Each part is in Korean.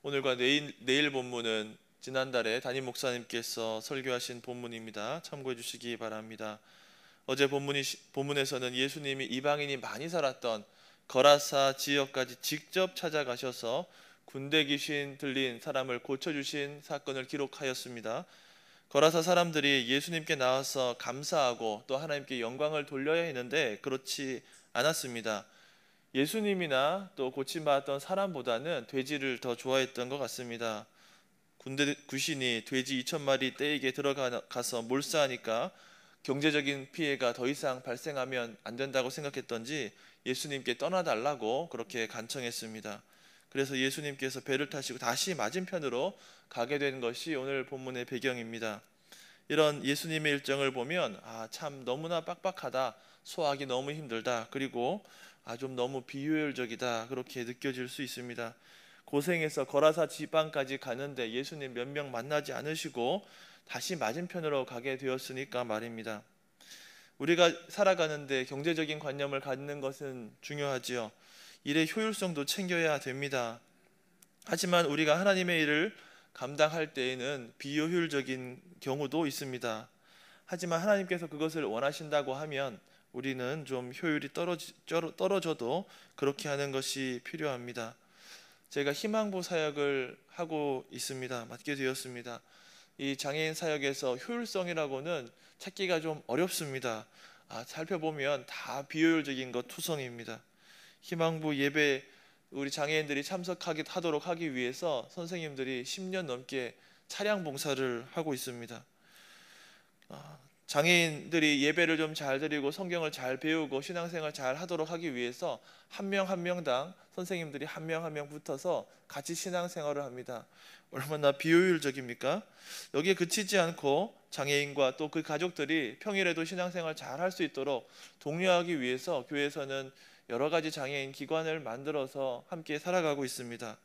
오늘과 내일 본문은 지난달에 담임 목사님께서 설교하신 본문입니다. 참고해 주시기 바랍니다. 어제 본문에서는 예수님이 이방인이 많이 살았던 거라사 지역까지 직접 찾아가셔서 군대 귀신 들린 사람을 고쳐주신 사건을 기록하였습니다. 거라사 사람들이 예수님께 나와서 감사하고 또 하나님께 영광을 돌려야 했는데 그렇지 않았습니다. 예수님이나 또 고침받았던 사람보다는 돼지를 더 좋아했던 것 같습니다. 군대 귀신이 돼지 2,000마리 떼에게 들어가서 몰사하니까 경제적인 피해가 더 이상 발생하면 안 된다고 생각했던지 예수님께 떠나달라고 그렇게 간청했습니다. 그래서 예수님께서 배를 타시고 다시 맞은편으로 가게 된 것이 오늘 본문의 배경입니다. 이런 예수님의 일정을 보면 참 너무나 빡빡하다, 소화하기 너무 힘들다, 그리고 좀 너무 비효율적이다 그렇게 느껴질 수 있습니다. 고생해서 거라사 지방까지 가는데 예수님 몇 명 만나지 않으시고 다시 맞은편으로 가게 되었으니까 말입니다. 우리가 살아가는데 경제적인 관념을 갖는 것은 중요하지요. 일의 효율성도 챙겨야 됩니다. 하지만 우리가 하나님의 일을 감당할 때에는 비효율적인 경우도 있습니다. 하지만 하나님께서 그것을 원하신다고 하면 우리는 좀 효율이 떨어져도 그렇게 하는 것이 필요합니다. 제가 희망부 사역을 하고 있습니다. 맡게 되었습니다. 이 장애인 사역에서 효율성이라고는 찾기가 좀 어렵습니다. 살펴보면 다 비효율적인 것 투성입니다. 희망부 예배 우리 장애인들이 참석하도록 하기 위해서 선생님들이 10년 넘게 차량 봉사를 하고 있습니다. 장애인들이 예배를 좀 잘 드리고 성경을 잘 배우고 신앙생활 잘 하도록 하기 위해서 한 명 한 명당 선생님들이 한 명 한 명 붙어서 같이 신앙생활을 합니다. 얼마나 비효율적입니까? 여기에 그치지 않고 장애인과 또 그 가족들이 평일에도 신앙생활 잘 할 수 있도록 독려하기 위해서 교회에서는 여러 가지 장애인 기관을 만들어서 함께 살아가고 있습니다.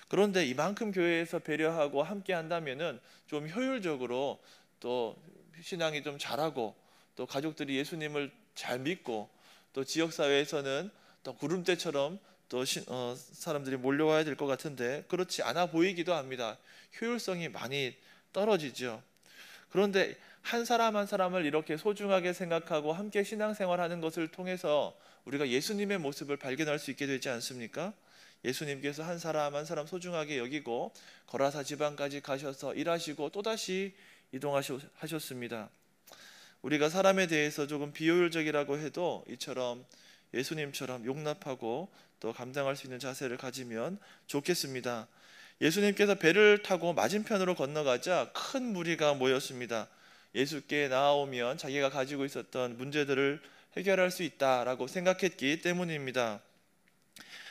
그런데 이만큼 교회에서 배려하고 함께 한다면은 좀 효율적으로 또 신앙이 좀 잘하고 또 가족들이 예수님을 잘 믿고 또 지역사회에서는 또 구름대처럼 또 사람들이 몰려와야 될 것 같은데 그렇지 않아 보이기도 합니다. 효율성이 많이 떨어지죠. 그런데 한 사람 한 사람을 이렇게 소중하게 생각하고 함께 신앙생활하는 것을 통해서 우리가 예수님의 모습을 발견할 수 있게 되지 않습니까? 예수님께서 한 사람 한 사람 소중하게 여기고 거라사 지방까지 가셔서 일하시고 또다시 이동하셨습니다. 우리가 사람에 대해서 조금 비효율적이라고 해도 이처럼 예수님처럼 용납하고 또 감당할 수 있는 자세를 가지면 좋겠습니다. 예수님께서 배를 타고 맞은편으로 건너가자 큰 무리가 모였습니다. 예수께 나아오면 자기가 가지고 있었던 문제들을 해결할 수 있다라고 생각했기 때문입니다.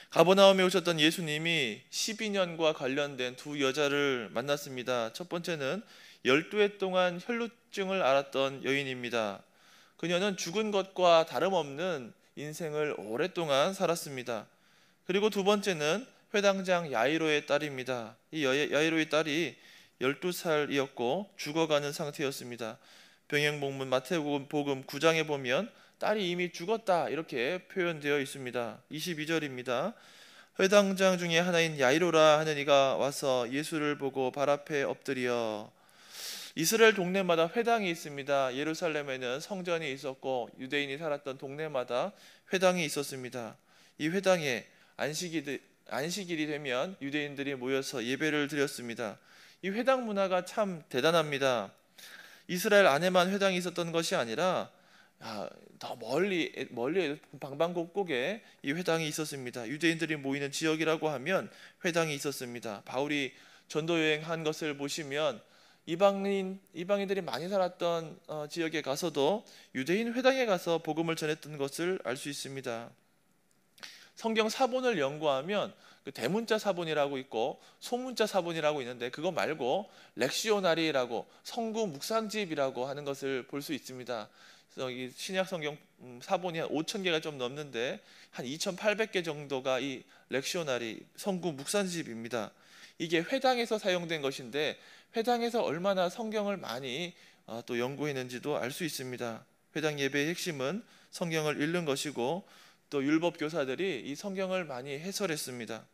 가버나움에 오셨던 예수님이 12년과 관련된 두 여자를 만났습니다. 첫 번째는 12해 동안 혈루증을 앓았던 여인입니다. 그녀는 죽은 것과 다름없는 인생을 오랫동안 살았습니다. 그리고 두 번째는 회당장 야이로의 딸입니다. 이 야이로의 딸이 12살이었고 죽어가는 상태였습니다. 병행복문 마태복음 9장에 보면 딸이 이미 죽었다 이렇게 표현되어 있습니다. 22절입니다. 회당장 중에 하나인 야이로라 하는 이가 와서 예수를 보고 발 앞에 엎드려. 이스라엘 동네마다 회당이 있습니다. 예루살렘에는 성전이 있었고 유대인이 살았던 동네마다 회당이 있었습니다. 이 회당에 안식일이 되면 유대인들이 모여서 예배를 드렸습니다. 이 회당 문화가 참 대단합니다. 이스라엘 안에만 회당이 있었던 것이 아니라 더 멀리 방방곡곡에 이 회당이 있었습니다. 유대인들이 모이는 지역이라고 하면 회당이 있었습니다. 바울이 전도 여행한 것을 보시면 이방인들이 많이 살았던 지역에 가서도 유대인 회당에 가서 복음을 전했던 것을 알 수 있습니다. 성경 사본을 연구하면 그 대문자 사본이라고 있고 소문자 사본이라고 있는데 그거 말고 렉시오나리라고 성구 묵상집이라고 하는 것을 볼 수 있습니다. 그래서 이 신약 성경 사본이 한 5,000개가 좀 넘는데 한 2,800개 정도가 이 렉시오나리 성구 묵상집입니다. 이게 회당에서 사용된 것인데 회당에서 얼마나 성경을 많이 또 연구했는지도 알 수 있습니다. 회당 예배의 핵심은 성경을 읽는 것이고 또 율법 교사들이 이 성경을 많이 해설했습니다.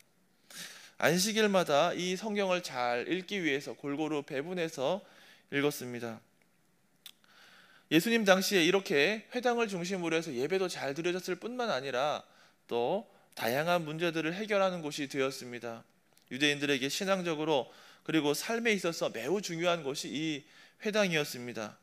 안식일마다 이 성경을 잘 읽기 위해서 골고루 배분해서 읽었습니다. 예수님 당시에 이렇게 회당을 중심으로 해서 예배도 잘 드려졌을 뿐만 아니라 또 다양한 문제들을 해결하는 곳이 되었습니다. 유대인들에게 신앙적으로 그리고 삶에 있어서 매우 중요한 곳이 이 회당이었습니다.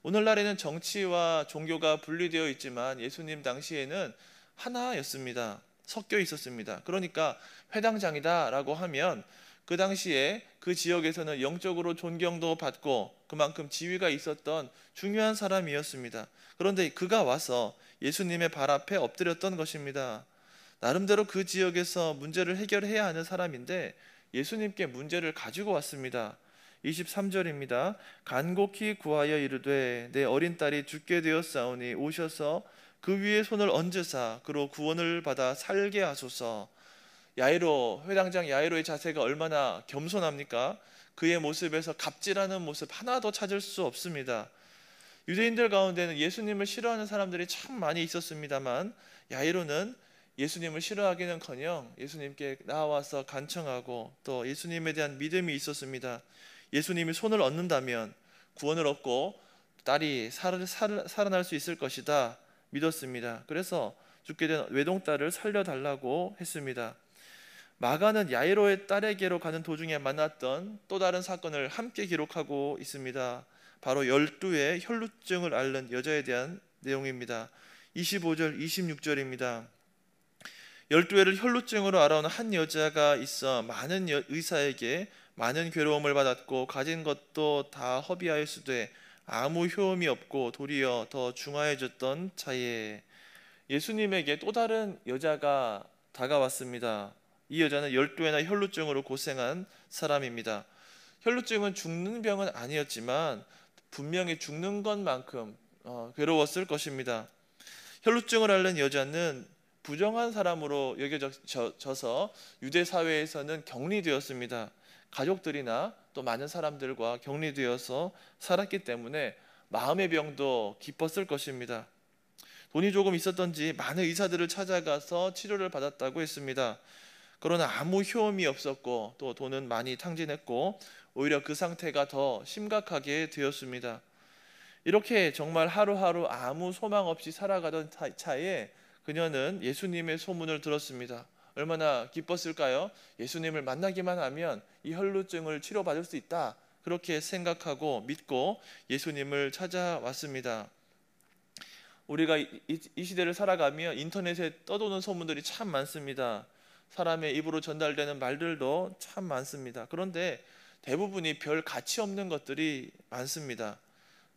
오늘날에는 정치와 종교가 분리되어 있지만 예수님 당시에는 하나였습니다. 섞여 있었습니다. 그러니까 회당장이다라고 하면 그 당시에 그 지역에서는 영적으로 존경도 받고 그만큼 지위가 있었던 중요한 사람이었습니다. 그런데 그가 와서 예수님의 발 앞에 엎드렸던 것입니다. 나름대로 그 지역에서 문제를 해결해야 하는 사람인데 예수님께 문제를 가지고 왔습니다. 23절입니다. 간곡히 구하여 이르되 내 어린 딸이 죽게 되었사오니 오셔서 그 위에 손을 얹으사 그로 구원을 받아 살게 하소서. 야이로, 회당장 야이로의 자세가 얼마나 겸손합니까? 그의 모습에서 갑질하는 모습 하나도 찾을 수 없습니다. 유대인들 가운데는 예수님을 싫어하는 사람들이 참 많이 있었습니다만 야이로는 예수님을 싫어하기는커녕 예수님께 나와서 간청하고 또 예수님에 대한 믿음이 있었습니다. 예수님이 손을 얹는다면 구원을 얻고 딸이 살아날 수 있을 것이다 믿었습니다. 그래서 죽게 된 외동딸을 살려달라고 했습니다. 마가는 야이로의 딸에게로 가는 도중에 만났던 또 다른 사건을 함께 기록하고 있습니다. 바로 12의 혈루증을 앓는 여자에 대한 내용입니다. 25절 26절입니다. 12회를 혈루증으로 앓아온 한 여자가 있어 많은 의사에게 많은 괴로움을 받았고 가진 것도 다 허비하였으되 아무 효험이 없고 도리어 더 중하여졌던 차에 예수님에게 또 다른 여자가 다가왔습니다. 이 여자는 12회나 혈루증으로 고생한 사람입니다. 혈루증은 죽는 병은 아니었지만 분명히 죽는 것만큼 괴로웠을 것입니다. 혈루증을 앓는 여자는 부정한 사람으로 여겨져서 유대 사회에서는 격리되었습니다. 가족들이나 또 많은 사람들과 격리되어서 살았기 때문에 마음의 병도 깊었을 것입니다. 돈이 조금 있었던지 많은 의사들을 찾아가서 치료를 받았다고 했습니다. 그러나 아무 효험이 없었고 또 돈은 많이 탕진했고 오히려 그 상태가 더 심각하게 되었습니다. 이렇게 정말 하루하루 아무 소망 없이 살아가던 차에 그녀는 예수님의 소문을 들었습니다. 얼마나 기뻤을까요? 예수님을 만나기만 하면 이 혈루증을 치료받을 수 있다. 그렇게 생각하고 믿고 예수님을 찾아왔습니다. 우리가 이 시대를 살아가며 인터넷에 떠도는 소문들이 참 많습니다. 사람의 입으로 전달되는 말들도 참 많습니다. 그런데 대부분이 별 가치 없는 것들이 많습니다.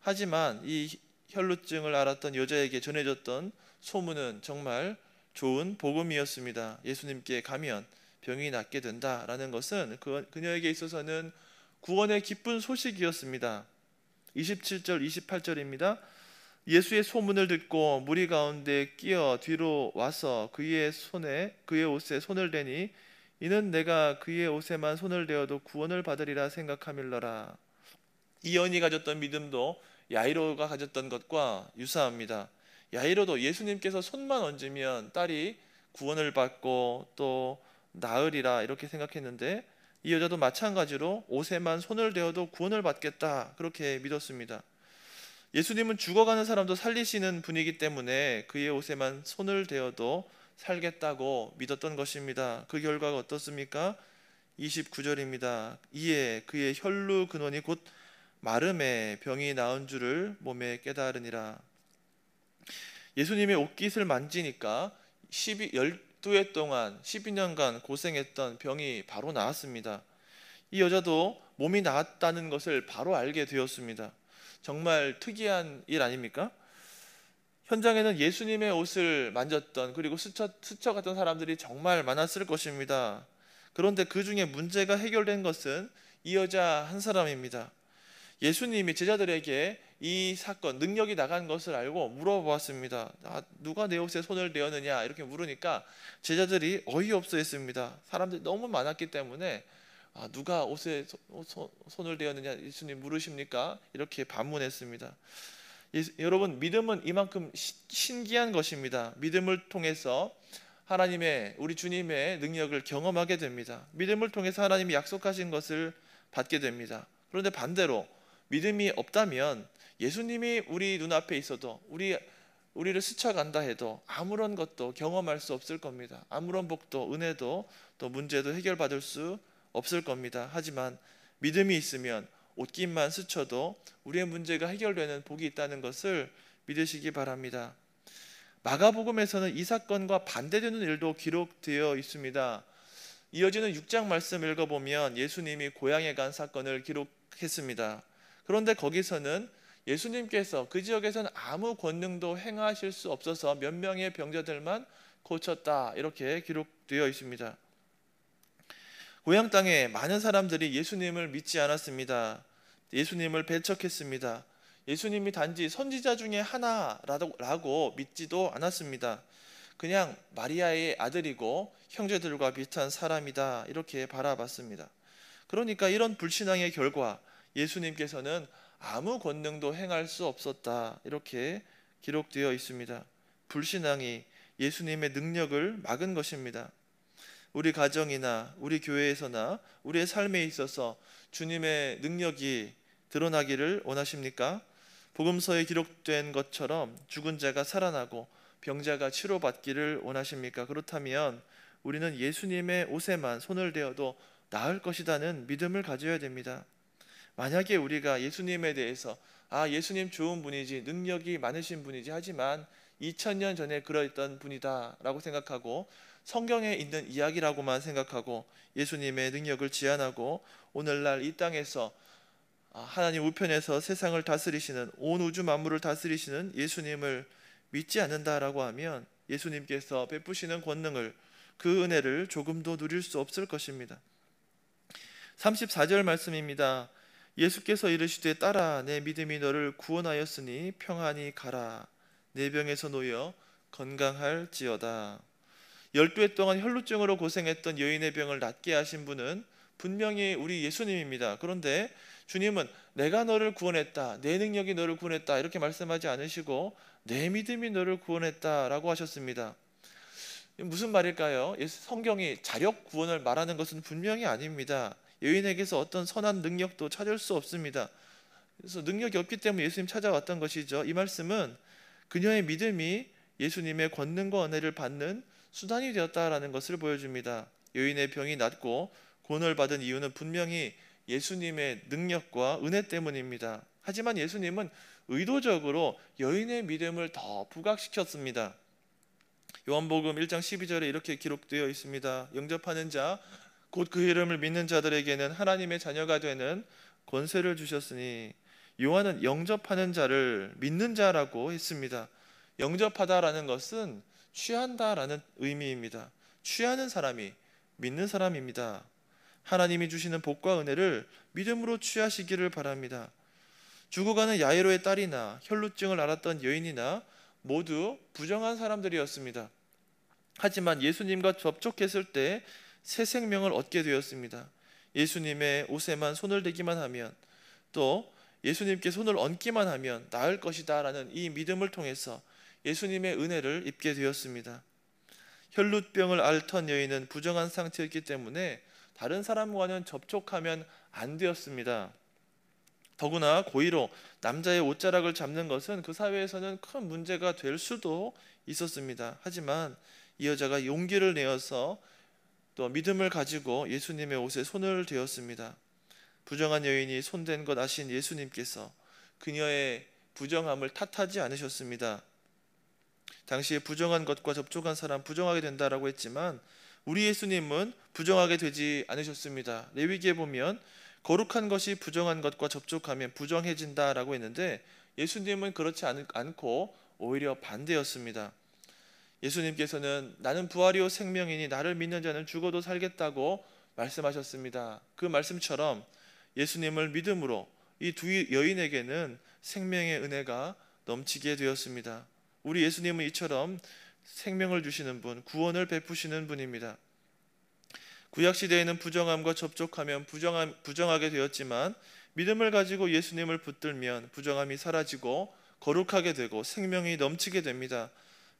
하지만 이 혈루증을 앓았던 여자에게 전해졌던 소문은 정말 좋은 복음이었습니다. 예수님께 가면 병이 낫게 된다라는 것은 그녀에게 있어서는 구원의 기쁜 소식이었습니다. 27절 28절입니다. 예수의 소문을 듣고 무리 가운데 끼어 뒤로 와서 그의 옷에 손을 대니 이는 내가 그의 옷에만 손을 대어도 구원을 받으리라 생각함일러라. 이 여인이 가졌던 믿음도 야이로가 가졌던 것과 유사합니다. 야이로도 예수님께서 손만 얹으면 딸이 구원을 받고 또 나으리라 이렇게 생각했는데 이 여자도 마찬가지로 옷에만 손을 대어도 구원을 받겠다 그렇게 믿었습니다. 예수님은 죽어가는 사람도 살리시는 분이기 때문에 그의 옷에만 손을 대어도 살겠다고 믿었던 것입니다. 그 결과가 어떻습니까? 29절입니다. 이에 그의 혈루 근원이 곧 마름에 병이 나은 줄을 몸에 깨달으니라. 예수님의 옷깃을 만지니까 12회 동안 12년간 고생했던 병이 바로 나았습니다. 이 여자도 몸이 나았다는 것을 바로 알게 되었습니다. 정말 특이한 일 아닙니까? 현장에는 예수님의 옷을 만졌던 그리고 스쳐갔던 사람들이 정말 많았을 것입니다. 그런데 그 중에 문제가 해결된 것은 이 여자 한 사람입니다. 예수님이 제자들에게 이 사건 능력이 나간 것을 알고 물어보았습니다. 누가 내 옷에 손을 대었느냐 이렇게 물으니까 제자들이 어이없어 했습니다. 사람들이 너무 많았기 때문에 누가 옷에 손을 대었느냐 예수님 물으십니까? 이렇게 반문했습니다. 여러분 믿음은 이만큼 신기한 것입니다. 믿음을 통해서 하나님의, 우리 주님의 능력을 경험하게 됩니다. 믿음을 통해서 하나님이 약속하신 것을 받게 됩니다. 그런데 반대로 믿음이 없다면 예수님이 우리 눈앞에 있어도 우리를 스쳐간다 해도 아무런 것도 경험할 수 없을 겁니다. 아무런 복도, 은혜도, 또 문제도 해결받을 수 없을 겁니다. 하지만 믿음이 있으면 옷깃만 스쳐도 우리의 문제가 해결되는 복이 있다는 것을 믿으시기 바랍니다. 마가복음에서는 이 사건과 반대되는 일도 기록되어 있습니다. 이어지는 6장 말씀 읽어보면 예수님이 고향에 간 사건을 기록했습니다. 그런데 거기서는 예수님께서 그 지역에서는 아무 권능도 행하실 수 없어서 몇 명의 병자들만 고쳤다, 이렇게 기록되어 있습니다. 고향 땅에 많은 사람들이 예수님을 믿지 않았습니다. 예수님을 배척했습니다. 예수님이 단지 선지자 중에 하나라고 믿지도 않았습니다. 그냥 마리아의 아들이고 형제들과 비슷한 사람이다, 이렇게 바라봤습니다. 그러니까 이런 불신앙의 결과 예수님께서는 아무 권능도 행할 수 없었다, 이렇게 기록되어 있습니다. 불신앙이 예수님의 능력을 막은 것입니다. 우리 가정이나 우리 교회에서나 우리의 삶에 있어서 주님의 능력이 드러나기를 원하십니까? 복음서에 기록된 것처럼 죽은 자가 살아나고 병자가 치료받기를 원하십니까? 그렇다면 우리는 예수님의 옷에만 손을 대어도 나을 것이라는 믿음을 가져야 됩니다. 만약에 우리가 예수님에 대해서 예수님 좋은 분이지, 능력이 많으신 분이지, 하지만 2000년 전에 그러했던 분이다 라고 생각하고 성경에 있는 이야기라고만 생각하고 예수님의 능력을 지안하고 오늘날 이 땅에서 하나님 우편에서 세상을 다스리시는, 온 우주 만물을 다스리시는 예수님을 믿지 않는다라고 하면 예수님께서 베푸시는 권능을, 그 은혜를 조금도 누릴 수 없을 것입니다. 34절 말씀입니다. 예수께서 이르시되 딸아, 내 믿음이 너를 구원하였으니 평안히 가라. 내 병에서 놓여 건강할지어다. 12해 동안 혈루증으로 고생했던 여인의 병을 낫게 하신 분은 분명히 우리 예수님입니다. 그런데 주님은 내가 너를 구원했다, 내 능력이 너를 구원했다, 이렇게 말씀하지 않으시고 내 믿음이 너를 구원했다라고 하셨습니다. 무슨 말일까요? 성경이 자력 구원을 말하는 것은 분명히 아닙니다. 여인에게서 어떤 선한 능력도 찾을 수 없습니다. 그래서 능력이 없기 때문에 예수님 찾아왔던 것이죠. 이 말씀은 그녀의 믿음이 예수님의 권능과 은혜를 받는 수단이 되었다라는 것을 보여줍니다. 여인의 병이 낫고 구원을 받은 이유는 분명히 예수님의 능력과 은혜 때문입니다. 하지만 예수님은 의도적으로 여인의 믿음을 더 부각시켰습니다. 요한복음 1장 12절에 이렇게 기록되어 있습니다. 영접하는 자, 곧 그 이름을 믿는 자들에게는 하나님의 자녀가 되는 권세를 주셨으니, 요한은 영접하는 자를 믿는 자라고 했습니다. 영접하다라는 것은 취한다라는 의미입니다. 취하는 사람이 믿는 사람입니다. 하나님이 주시는 복과 은혜를 믿음으로 취하시기를 바랍니다. 죽어가는 야이로의 딸이나 혈루증을 앓았던 여인이나 모두 부정한 사람들이었습니다. 하지만 예수님과 접촉했을 때 새 생명을 얻게 되었습니다. 예수님의 옷에만 손을 대기만 하면, 또 예수님께 손을 얹기만 하면 나을 것이다 라는 이 믿음을 통해서 예수님의 은혜를 입게 되었습니다. 혈루병을 앓던 여인은 부정한 상태였기 때문에 다른 사람과는 접촉하면 안 되었습니다. 더구나 고의로 남자의 옷자락을 잡는 것은 그 사회에서는 큰 문제가 될 수도 있었습니다. 하지만 이 여자가 용기를 내어서 또 믿음을 가지고 예수님의 옷에 손을 대었습니다. 부정한 여인이 손댄 것 아신 예수님께서 그녀의 부정함을 탓하지 않으셨습니다. 당시에 부정한 것과 접촉한 사람 부정하게 된다라고 했지만 우리 예수님은 부정하게 되지 않으셨습니다. 레위기에 보면 거룩한 것이 부정한 것과 접촉하면 부정해진다라고 했는데 예수님은 그렇지 않고 오히려 반대였습니다. 예수님께서는 나는 부활이요 생명이니 나를 믿는 자는 죽어도 살겠다고 말씀하셨습니다. 그 말씀처럼 예수님을 믿음으로 이 두 여인에게는 생명의 은혜가 넘치게 되었습니다. 우리 예수님은 이처럼 생명을 주시는 분, 구원을 베푸시는 분입니다. 구약시대에는 부정함과 접촉하면 부정하게 되었지만 믿음을 가지고 예수님을 붙들면 부정함이 사라지고 거룩하게 되고 생명이 넘치게 됩니다.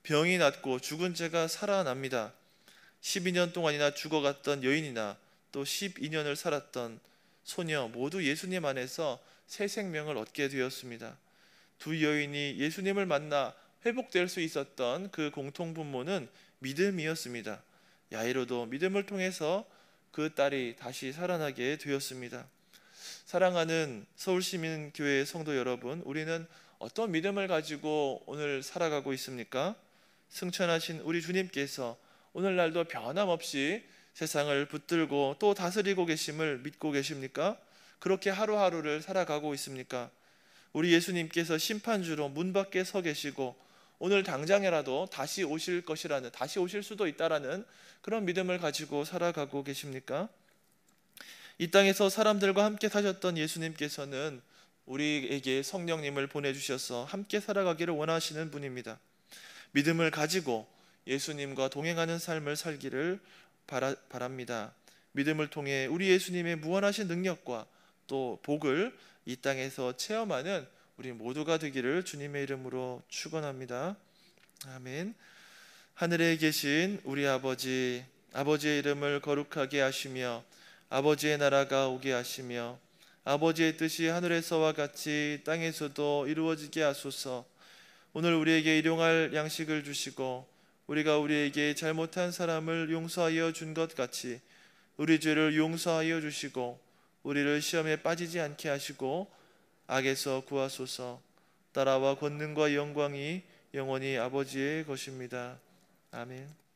병이 낫고 죽은 자가 살아납니다. 12년 동안이나 죽어갔던 여인이나 또 12년을 살았던 소녀 모두 예수님 안에서 새 생명을 얻게 되었습니다. 두 여인이 예수님을 만나 회복될 수 있었던 그 공통분모는 믿음이었습니다. 야이로도 믿음을 통해서 그 딸이 다시 살아나게 되었습니다. 사랑하는 서울시민교회 성도 여러분, 우리는 어떤 믿음을 가지고 오늘 살아가고 있습니까? 승천하신 우리 주님께서 오늘날도 변함없이 세상을 붙들고 또 다스리고 계심을 믿고 계십니까? 그렇게 하루하루를 살아가고 있습니까? 우리 예수님께서 심판주로 문 밖에 서 계시고 오늘 당장이라도 다시 오실 것이라는, 다시 오실 수도 있다라는 그런 믿음을 가지고 살아가고 계십니까? 이 땅에서 사람들과 함께 사셨던 예수님께서는 우리에게 성령님을 보내주셔서 함께 살아가기를 원하시는 분입니다. 믿음을 가지고 예수님과 동행하는 삶을 살기를 바랍니다. 믿음을 통해 우리 예수님의 무한하신 능력과 또 복을 이 땅에서 체험하는 우리 모두가 되기를 주님의 이름으로 축원합니다. 아멘. 하늘에 계신 우리 아버지, 아버지의 이름을 거룩하게 하시며 아버지의 나라가 오게 하시며 아버지의 뜻이 하늘에서와 같이 땅에서도 이루어지게 하소서. 오늘 우리에게 일용할 양식을 주시고 우리가 우리에게 잘못한 사람을 용서하여 준 것 같이 우리 죄를 용서하여 주시고 우리를 시험에 빠지지 않게 하시고 악에서 구하소서. 나라와 권능과 영광이 영원히 아버지의 것입니다. 아멘.